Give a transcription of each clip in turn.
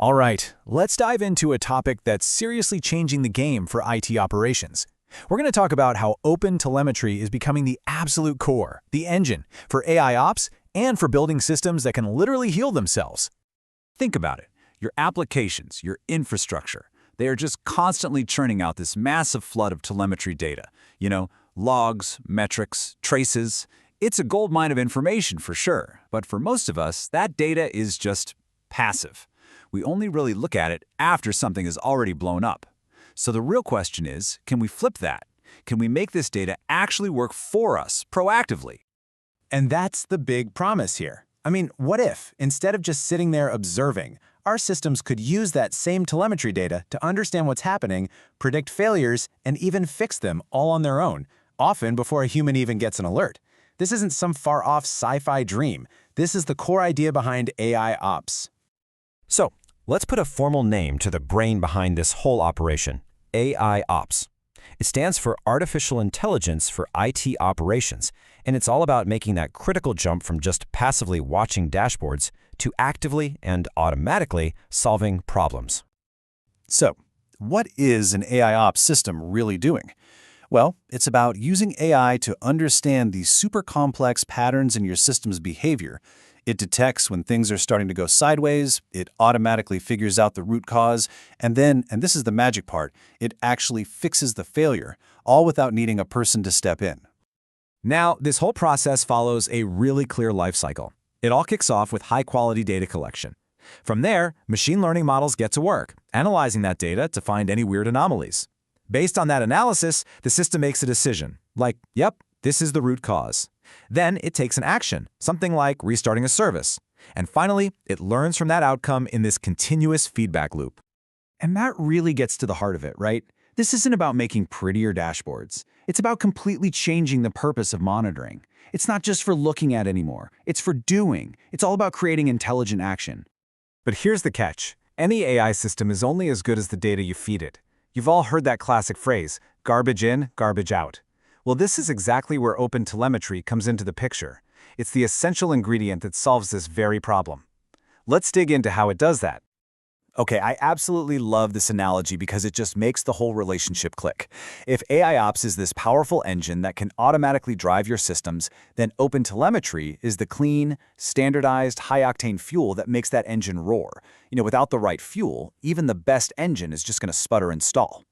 All right, let's dive into a topic that's seriously changing the game for IT operations. We're going to talk about how OpenTelemetry is becoming the absolute core, the engine, for AI ops and for building systems that can literally heal themselves. Think about it. Your applications, your infrastructure, they are just constantly churning out this massive flood of telemetry data. Logs, metrics, traces. It's a goldmine of information for sure, but for most of us, that data is just passive. We only really look at it after something is already blown up. So the real question is, can we flip that? Can we make this data actually work for us proactively? And that's the big promise here. What if, instead of just sitting there observing, our systems could use that same telemetry data to understand what's happening, predict failures, and even fix them all on their own, often before a human even gets an alert? This isn't some far-off sci-fi dream. This is the core idea behind AI ops. So, let's put a formal name to the brain behind this whole operation, AI ops. It stands for Artificial Intelligence for IT Operations, and it's all about making that critical jump from just passively watching dashboards to actively and automatically solving problems. So, what is an AI ops system really doing? Well, it's about using AI to understand these super complex patterns in your system's behavior. It detects when things are starting to go sideways, it automatically figures out the root cause, and then, and this is the magic part, it actually fixes the failure, all without needing a person to step in. Now, this whole process follows a really clear life cycle. It all kicks off with high-quality data collection. From there, machine learning models get to work, analyzing that data to find any weird anomalies. Based on that analysis, the system makes a decision, like, yep, this is the root cause. Then it takes an action, something like restarting a service. And finally, it learns from that outcome in this continuous feedback loop. And that really gets to the heart of it, right? This isn't about making prettier dashboards. It's about completely changing the purpose of monitoring. It's not just for looking at anymore. It's for doing. It's all about creating intelligent action. But here's the catch. Any AI system is only as good as the data you feed it. You've all heard that classic phrase, garbage in, garbage out. Well, this is exactly where OpenTelemetry comes into the picture. It's the essential ingredient that solves this very problem. Let's dig into how it does that. Okay, I absolutely love this analogy because it just makes the whole relationship click. If AI ops is this powerful engine that can automatically drive your systems, then OpenTelemetry is the clean, standardized, high-octane fuel that makes that engine roar. Without the right fuel, even the best engine is just going to sputter and stall.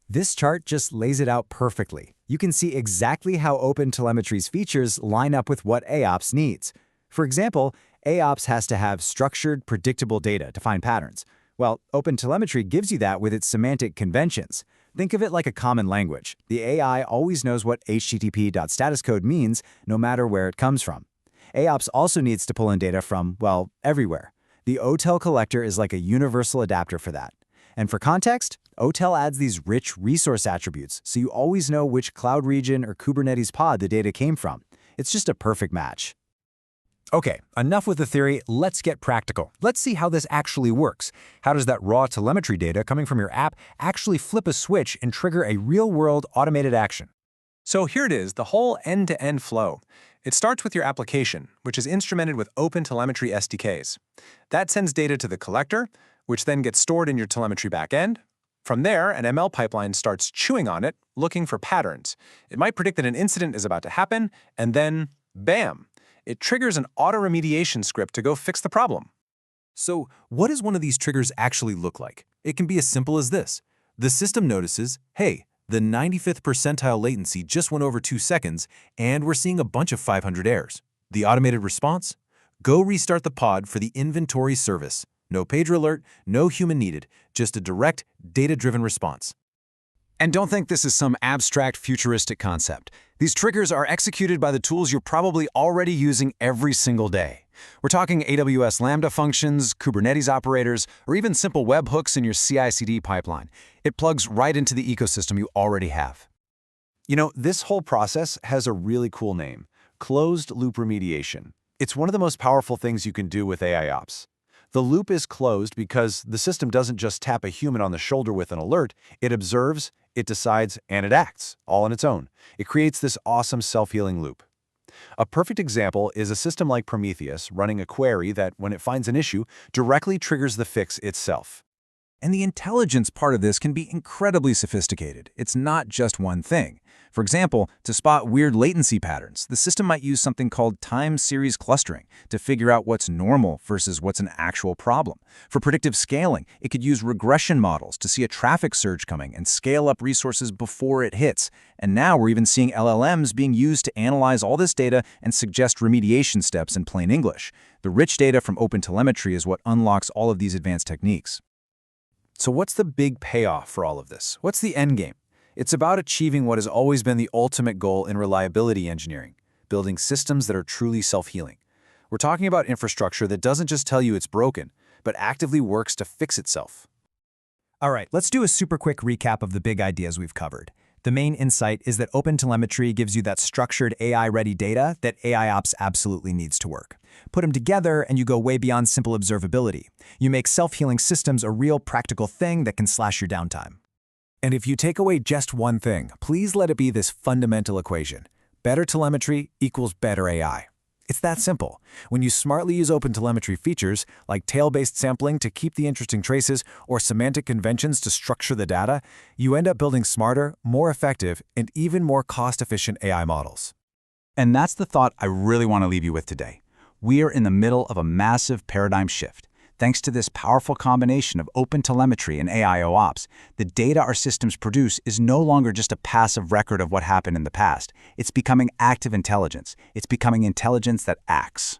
This chart just lays it out perfectly. You can see exactly how OpenTelemetry's features line up with what AIOps needs. For example, AIOps has to have structured, predictable data to find patterns. Well, OpenTelemetry gives you that with its semantic conventions. Think of it like a common language. The AI always knows what http.statuscode means, no matter where it comes from. AIOps also needs to pull in data from, well, everywhere. The OTel collector is like a universal adapter for that. And for context, OTel adds these rich resource attributes, so you always know which cloud region or Kubernetes pod the data came from. It's just a perfect match. Okay, enough with the theory, let's get practical. Let's see how this actually works. How does that raw telemetry data coming from your app actually flip a switch and trigger a real-world automated action? So here it is, the whole end-to-end flow. It starts with your application, which is instrumented with OpenTelemetry SDKs. That sends data to the collector, which then gets stored in your telemetry backend. From there, an ML pipeline starts chewing on it, looking for patterns. It might predict that an incident is about to happen, and then, bam! It triggers an auto-remediation script to go fix the problem. So, what does one of these triggers actually look like? It can be as simple as this. The system notices, hey, the 95th percentile latency just went over 2 seconds, and we're seeing a bunch of 500 errors. The automated response? Go restart the pod for the inventory service. No pager alert, no human needed, just a direct, data-driven response. And don't think this is some abstract, futuristic concept. These triggers are executed by the tools you're probably already using every single day. We're talking AWS Lambda functions, Kubernetes operators, or even simple webhooks in your CI/CD pipeline. It plugs right into the ecosystem you already have. This whole process has a really cool name, closed-loop remediation. It's one of the most powerful things you can do with AI ops. The loop is closed because the system doesn't just tap a human on the shoulder with an alert, it observes, it decides, and it acts, all on its own. It creates this awesome self-healing loop. A perfect example is a system like Prometheus running a query that, when it finds an issue, directly triggers the fix itself. And the intelligence part of this can be incredibly sophisticated. It's not just one thing. For example, to spot weird latency patterns, the system might use something called time series clustering to figure out what's normal versus what's an actual problem. For predictive scaling, it could use regression models to see a traffic surge coming and scale up resources before it hits. And now we're even seeing LLMs being used to analyze all this data and suggest remediation steps in plain English. The rich data from OpenTelemetry is what unlocks all of these advanced techniques. So what's the big payoff for all of this? What's the end game? It's about achieving what has always been the ultimate goal in reliability engineering, building systems that are truly self-healing. We're talking about infrastructure that doesn't just tell you it's broken, but actively works to fix itself. All right, let's do a super quick recap of the big ideas we've covered. The main insight is that OpenTelemetry gives you that structured AI-ready data that AIOps absolutely needs to work. Put them together and you go way beyond simple observability. You make self-healing systems a real practical thing that can slash your downtime. And if you take away just one thing, please let it be this fundamental equation. Better telemetry equals better AI. It's that simple. When you smartly use OpenTelemetry features, like tail-based sampling to keep the interesting traces or semantic conventions to structure the data, you end up building smarter, more effective, and even more cost-efficient AI models. And that's the thought I really want to leave you with today. We are in the middle of a massive paradigm shift. Thanks to this powerful combination of OpenTelemetry and AIOps, the data our systems produce is no longer just a passive record of what happened in the past. It's becoming active intelligence. It's becoming intelligence that acts.